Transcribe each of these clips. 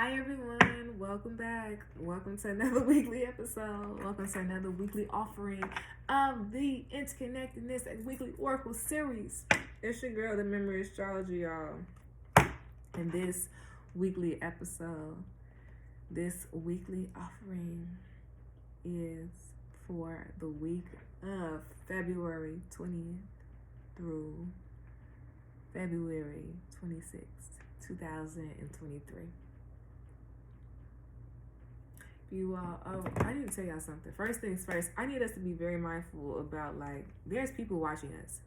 Hi everyone, welcome back. Welcome to another weekly episode. Welcome to another weekly offering of the Interconnected-ness weekly oracle series. It's your girl, TheeMemoryAstrologer, y'all. And this weekly episode, this weekly offering is for the week of February 20th through February 26th, 2023. You all, I need to tell y'all something. First things first, I need us to be very mindful about, like, there's people watching us.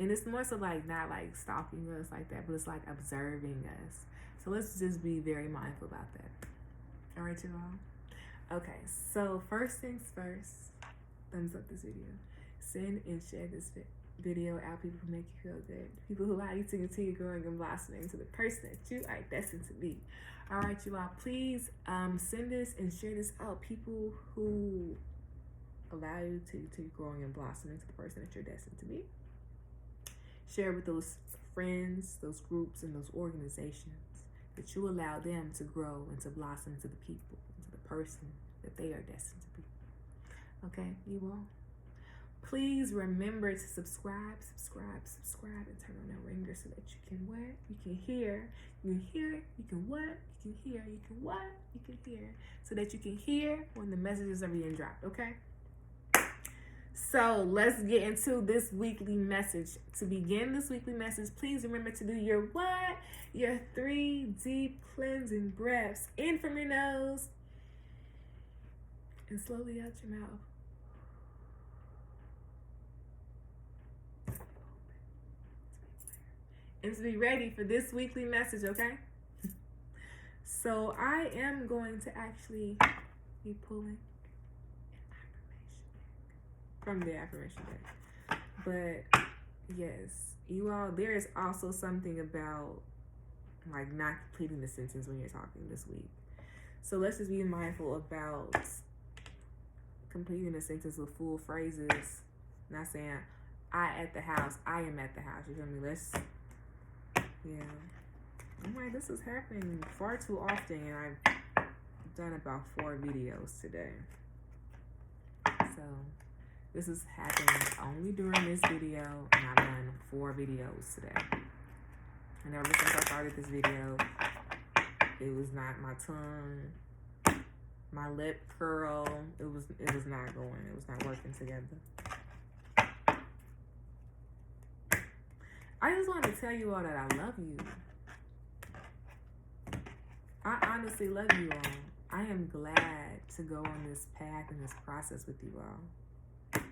And it's more so, like, not, like, stalking us like that, but it's, like, observing us. So let's just be very mindful about that. All right, you all? Okay, so first things first, thumbs up this video. Send and share this video out. People who make you feel good. People who allow you to continue growing and blossoming to the person that you are destined to be. All right, you all, please send this and share this out. People who allow you to continue growing and blossoming to the person that you're destined to be. Share with those friends, those groups, and those organizations that you allow them to grow and to blossom to the people, to the person that they are destined to be. Okay, you all? Please remember to subscribe, and turn on that ringer so that you can what? You can hear, you can what? You can hear, you can what? You can hear. So that you can hear when the messages are being dropped, okay? So let's get into this weekly message. To begin this weekly message, please remember to do your what? Your 3 deep cleansing breaths. In from your nose and slowly out your mouth. And to be ready for this weekly message, okay? So I am going to actually be pulling an affirmation from the affirmation deck. But yes, you all, there is also something about like not completing the sentence when you're talking this week. So let's just be mindful about completing the sentence with full phrases. Not saying I at the house, I am at the house. You feel me? Yeah. I'm like, this is happening far too often, and I've done about 4 videos today. So this is happening only during this video, and I've done 4 videos today. And ever since I started this video, it was not my tongue, my lip curl. It was not going. It was not working together. I just wanted to tell you all that I love you. I honestly love you all. I am glad to go on this path and this process with you all.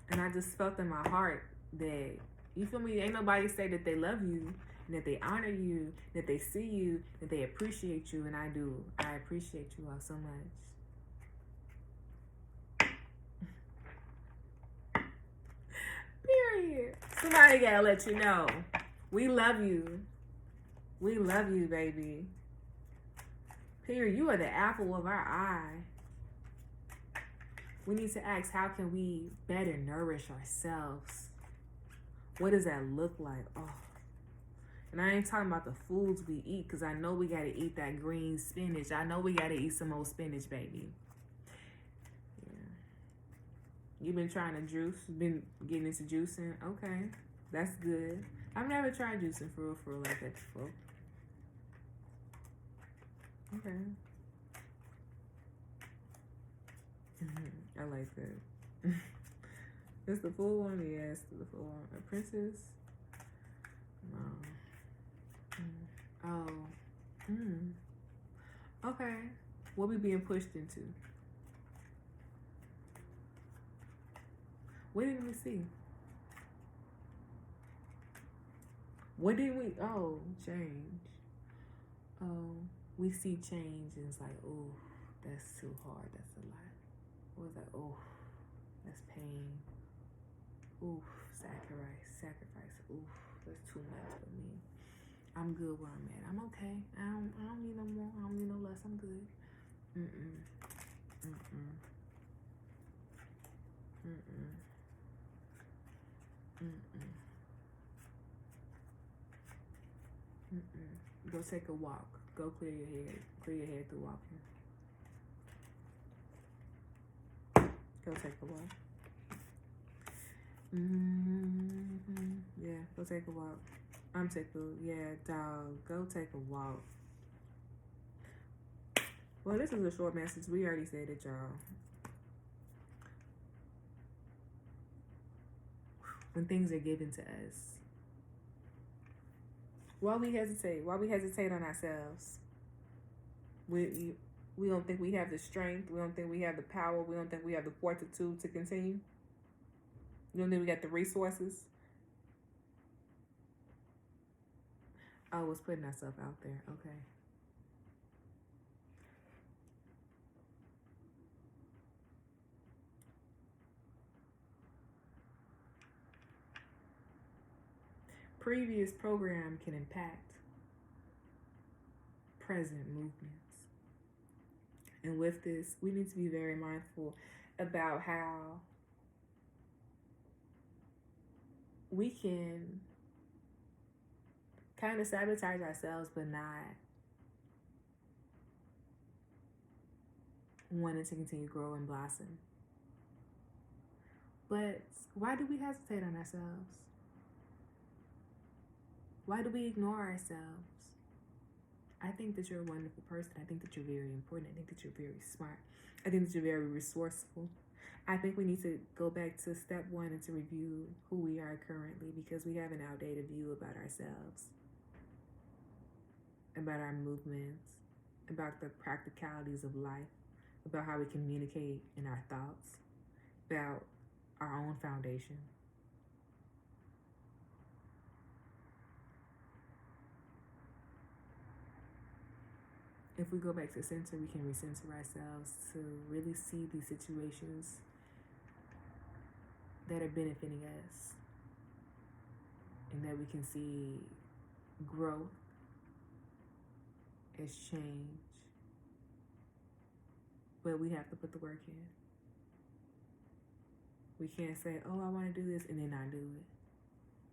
And I just felt in my heart that, you feel me, ain't nobody say that they love you, and that they honor you, that they see you, that they appreciate you, and I do. I appreciate you all so much. Period. Somebody gotta let you know. We love you. We love you, baby. Period. You are the apple of our eye. We need to ask, how can we better nourish ourselves? What does that look like? Oh. And I ain't talking about the foods we eat, because I know we got to eat that green spinach. I know we got to eat some old spinach, baby. You've been trying to juice, been getting into juicing. Okay, that's good. I've never tried juicing for real like that before. Okay. I like that. It's the full one? Yes, the full one. A princess? No. Okay. What we being pushed into? What did we see? What did we? Oh, change. Oh, we see change, and it's like, oh, that's too hard. That's a lot. What was that? Oh, that's pain. Oof, sacrifice. Oof, that's too much for me. I'm good where I'm at. I'm okay. I don't need no more. I don't need no less. I'm good. Go take a walk. Go clear your head. Clear your head through walking. Go take a walk. Yeah, go take a walk. I'm tickled. Yeah, dog. Go take a walk. Well, this is a short message. We already said it, y'all. When things are given to us, why we hesitate? Why we hesitate on ourselves? We don't think we have the strength. We don't think we have the power. We don't think we have the fortitude to continue. We don't think we got the resources. Oh, it's putting ourselves out there. Okay. Previous program can impact present movements. And with this, we need to be very mindful about how we can kind of sabotage ourselves, but not wanting to continue to grow and blossom. But why do we hesitate on ourselves? Why do we ignore ourselves? I think that you're a wonderful person. I think that you're very important. I think that you're very smart. I think that you're very resourceful. I think we need to go back to step one and to review who we are currently, because we have an outdated view about ourselves, about our movements, about the practicalities of life, about how we communicate in our thoughts, about our own foundation. If we go back to center, we can recenter ourselves to really see these situations that are benefiting us, and that we can see growth as change. But we have to put the work in. We can't say, oh, I want to do this, and then not do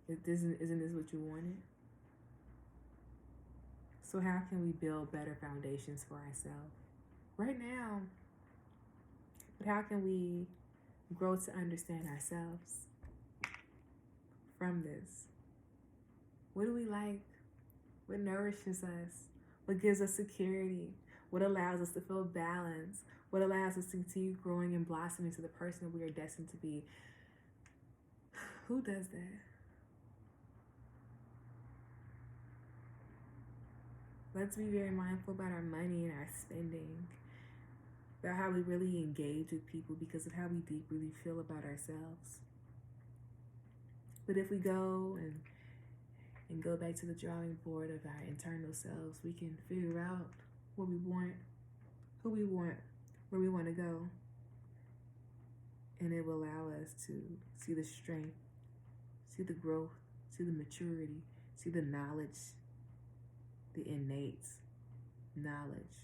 it. Isn't this what you wanted? So how can we build better foundations for ourselves right now? But how can we grow to understand ourselves from this? What do we like? What nourishes us? What gives us security? What allows us to feel balanced? What allows us to continue growing and blossoming to the person we are destined to be? Who does that? Let's be very mindful about our money and our spending, about how we really engage with people because of how we deeply feel about ourselves. But if we go and go back to the drawing board of our internal selves, we can figure out what we want, who we want, where we want to go. And it will allow us to see the strength, see the growth, see the maturity, see the knowledge, the innate knowledge,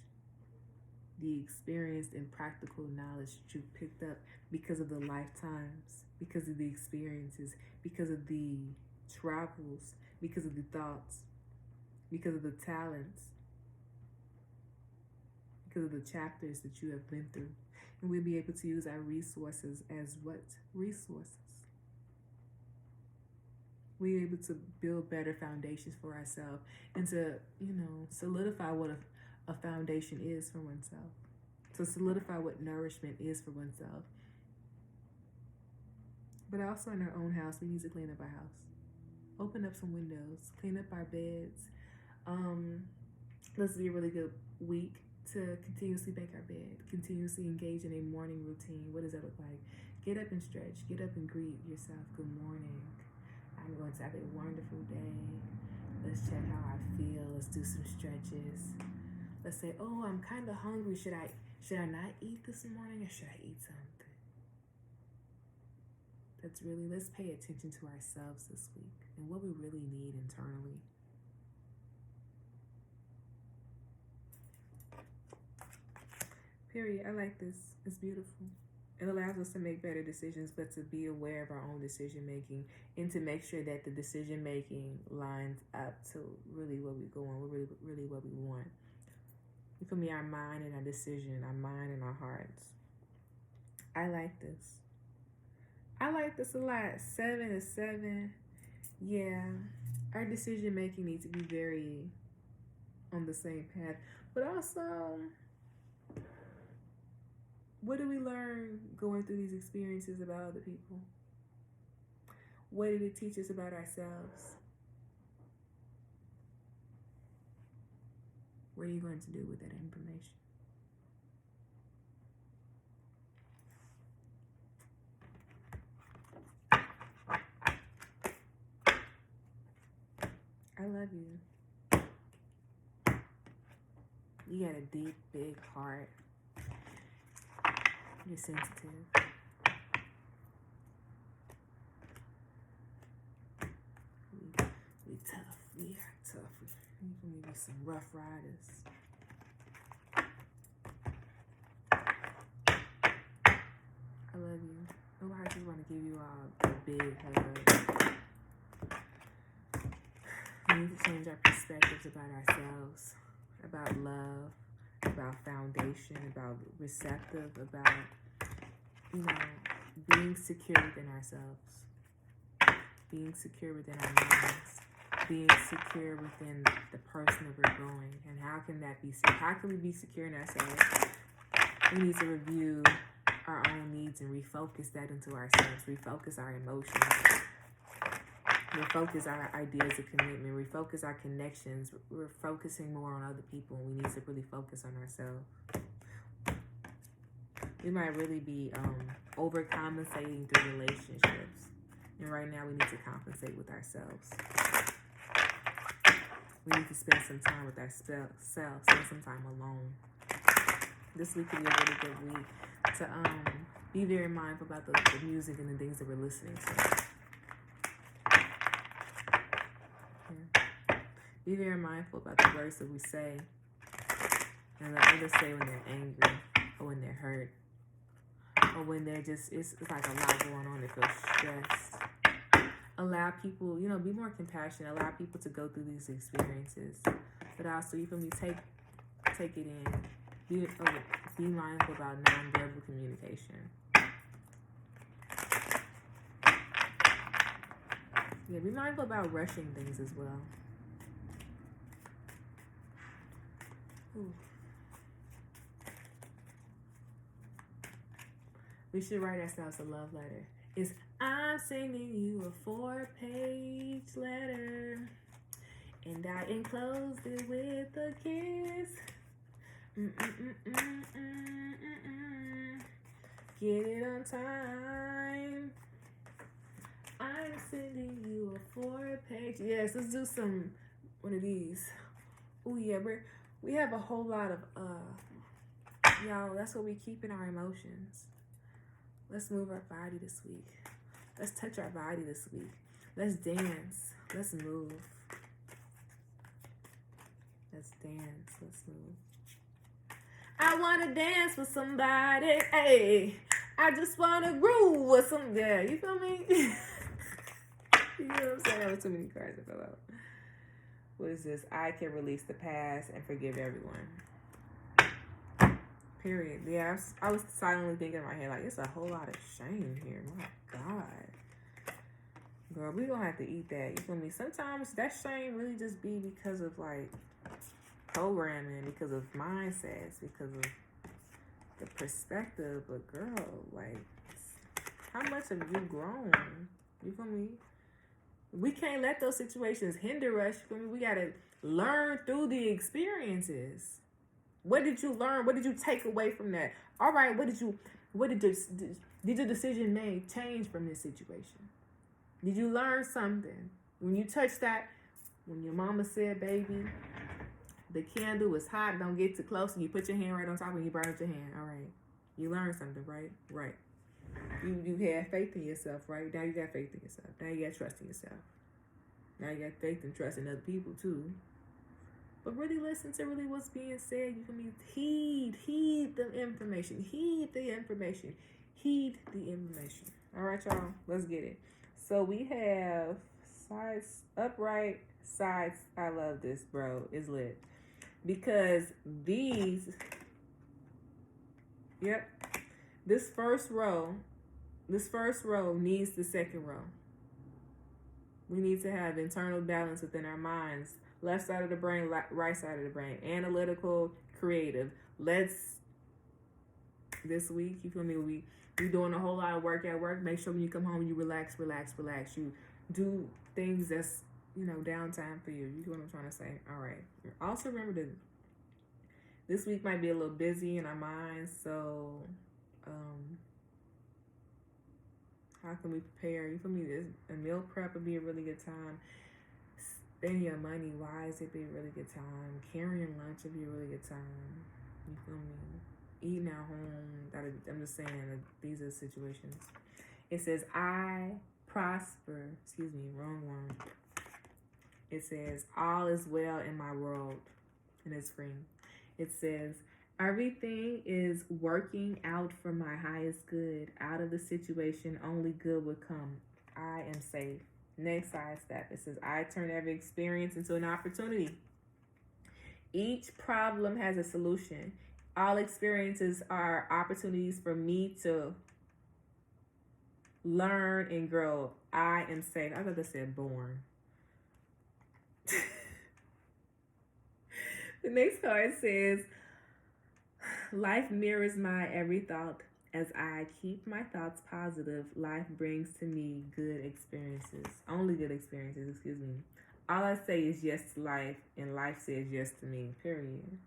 the experienced and practical knowledge that you picked up because of the lifetimes, because of the experiences, because of the travels, because of the thoughts, because of the talents, because of the chapters that you have been through. And we'll be able to use our resources as what? Resources. We're able to build better foundations for ourselves and to, solidify what a foundation is for oneself. To solidify what nourishment is for oneself. But also in our own house, we need to clean up our house. Open up some windows, clean up our beds. Let's be a really good week to continuously make our bed, continuously engage in a morning routine. What does that look like? Get up and stretch. Get up and greet yourself. Good morning. I'm going to have a wonderful day. Let's check how I feel. Let's do some stretches. Let's say, oh, I'm kind of hungry. Should I not eat this morning, or should I eat something? Let's pay attention to ourselves this week and what we really need internally. Period. I like this. It's beautiful. It allows us to make better decisions, but to be aware of our own decision making and to make sure that the decision making lines up to really what we're going, really what we want. You feel me? Our mind and our decision, our mind and our hearts. I like this. I like this a lot. 7 is 7. Yeah. Our decision making needs to be very on the same path. But also, what do we learn going through these experiences about other people? What did it teach us about ourselves? What are you going to do with that information? I love you. You got a deep, big heart. You're sensitive. We tough. We are tough. We can be some rough riders. I love you. Oh, I just want to give you all a big hug. We need to change our perspectives about ourselves, about love, about foundation, about receptive, about, being secure within ourselves, being secure within our minds, being secure within the person that we're growing. And how can that be secure? How can we be secure in ourselves? We need to review our own needs and refocus that into ourselves, refocus our emotions, refocus our ideas of commitment, refocus our connections. We're focusing more on other people, and we need to really focus on ourselves. We might really be overcompensating through relationships, and right now we need to compensate with ourselves. We need to spend some time with ourselves, spend some time alone. This week will be a really good week to be very mindful about the music and the things that we're listening to. Yeah. Be very mindful about the words that we say and that others say when they're angry or when they're hurt or when they're just, it's like a lot going on. They feel stressed. Allow people, be more compassionate. Allow people to go through these experiences. But also, you feel me, take it in. Be mindful about nonverbal communication. Yeah, be mindful about rushing things as well. Ooh. We should write ourselves a love letter. I'm sending you a 4-page letter, and I enclosed it with a kiss. Get it on time. I'm sending you a 4-page. Yes, let's do one of these. Oh yeah, we have a whole lot of y'all. That's what we keep in our emotions. Let's move our body this week. Let's touch our body this week. Let's dance. Let's move. Let's dance. Let's move. I want to dance with somebody. Hey, I just want to groove with some. Yeah, you feel me? You know what I'm saying? That was too many cards that fell out. What is this? I can release the past and forgive everyone. Period. Yeah, I was silently thinking in my head, like, it's a whole lot of shame here. My God. Girl, we gonna have to eat that. You feel me? Sometimes that shame really just be because of, like, programming, because of mindsets, because of the perspective. But, girl, like, how much have you grown? You feel me? We can't let those situations hinder us. You feel me? We gotta learn through the experiences. What did you learn? What did you take away from that? All right, did your decision made change from this situation? Did you learn something? When you touched that, when your mama said, baby, the candle is hot, don't get too close, and you put your hand right on top and you burn your hand. All right. You learned something, right? Right. You had faith in yourself, right? Now you got faith in yourself. Now you got trust in yourself. Now you got faith and trust in other people too. But really listen to really what's being said. You can heed the information. Heed the information. Heed the information. All right, y'all. Let's get it. So we have sides, upright, sides. I love this, bro. It's lit. because this first row needs the second row. We need to have internal balance within our minds. Left side of the brain, right side of the brain. Analytical, creative. This week, you feel me? We doing a whole lot of work at work. Make sure when you come home, you relax. You do things that's, downtime for you. You get what I'm trying to say? All right. Also remember that this week might be a little busy in our minds. So, how can we prepare? You feel me? A meal prep would be a really good time. Spending your money wise would be a really good time. Carrying lunch would be a really good time. You feel me? Eating at home. I'm just saying that these are situations. It says, I prosper. Excuse me, wrong one. It says, all is well in my world. And it's free. It says, everything is working out for my highest good. Out of the situation, only good would come. I am safe. Next side step. It says, I turn every experience into an opportunity. Each problem has a solution. All experiences are opportunities for me to learn and grow. I am safe. I thought they said born. The next card says, life mirrors my every thought. As I keep my thoughts positive, life brings to me good experiences. Only good experiences, excuse me. All I say is yes to life, and life says yes to me, period.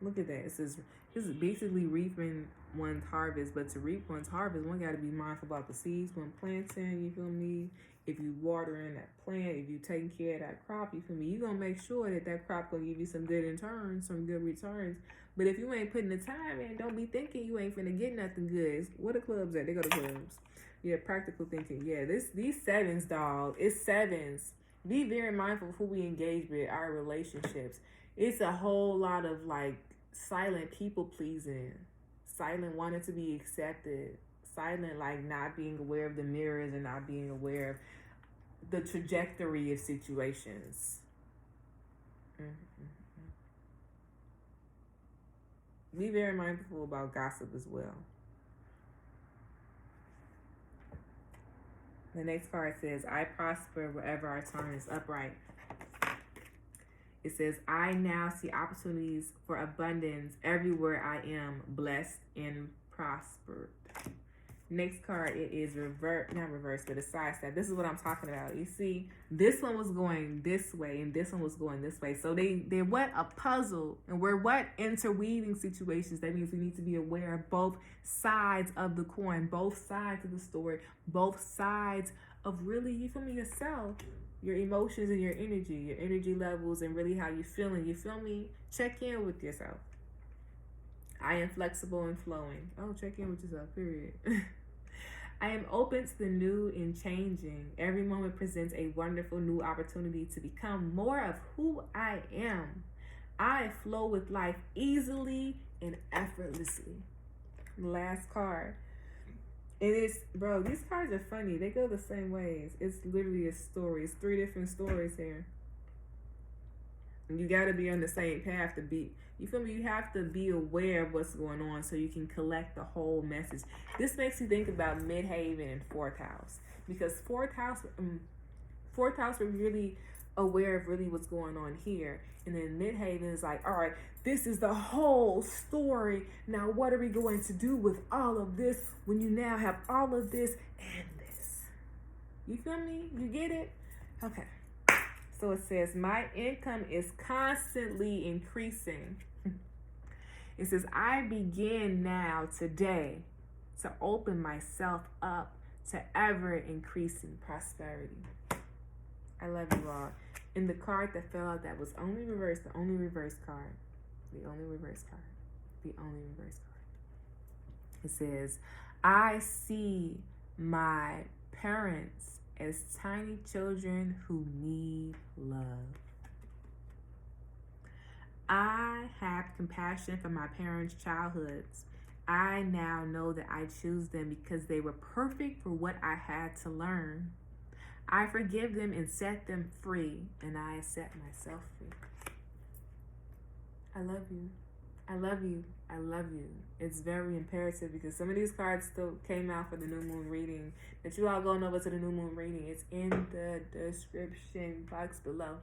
Look at that. It says, this is basically reaping one's harvest, but to reap one's harvest, one got to be mindful about the seeds one planting, you feel me? If you watering that plant, if you taking care of that crop, you feel me? You're going to make sure that crop going to give you some good returns. But if you ain't putting the time in, don't be thinking you ain't finna get nothing good. Where the clubs at? They go to clubs. Yeah, practical thinking. Yeah, these sevens, dog. It's sevens. Be very mindful of who we engage with, our relationships. It's a whole lot of silent people pleasing, silent wanting to be accepted, silent not being aware of the mirrors and not being aware of the trajectory of situations. Be very mindful about gossip as well. The next card says, I prosper wherever our tongue is upright. It says, I now see opportunities for abundance everywhere I am, blessed and prospered. Next card, it is not reverse, but a side step. This is what I'm talking about. You see, this one was going this way and this one was going this way. So they're what? A puzzle. And we're what? Interweaving situations. That means we need to be aware of both sides of the coin, both sides of the story, both sides of really, you feel me, yourself, your emotions and your energy levels and really how you're feeling. You feel me? Check in with yourself. I am flexible and flowing. Oh, check in with yourself, period. I am open to the new and changing. Every moment presents a wonderful new opportunity to become more of who I am. I flow with life easily and effortlessly. Last card. It is, bro, these cards are funny. They go the same ways. It's literally a story. It's 3 different stories here. You got to be on the same path to be, you feel me? You have to be aware of what's going on so you can collect the whole message. This makes you think about Midhaven and 4th house, because 4th house, we're really aware of really what's going on here. And then Midhaven is like, all right, this is the whole story. Now, what are we going to do with all of this when you now have all of this and this? You feel me? You get it? Okay. So it says, my income is constantly increasing. It says, I begin now today to open myself up to ever increasing prosperity. I love you all. And the card that fell out that was only reversed, the only reverse card. It says, I see my parents as tiny children who need love. I have compassion for my parents' childhoods. I now know that I choose them because they were perfect for what I had to learn. I forgive them and set them free, and I set myself free. I love you. I love you. I love you. It's very imperative because some of these cards still came out for the new moon reading. That you all going over to the new moon reading. It's in the description box below.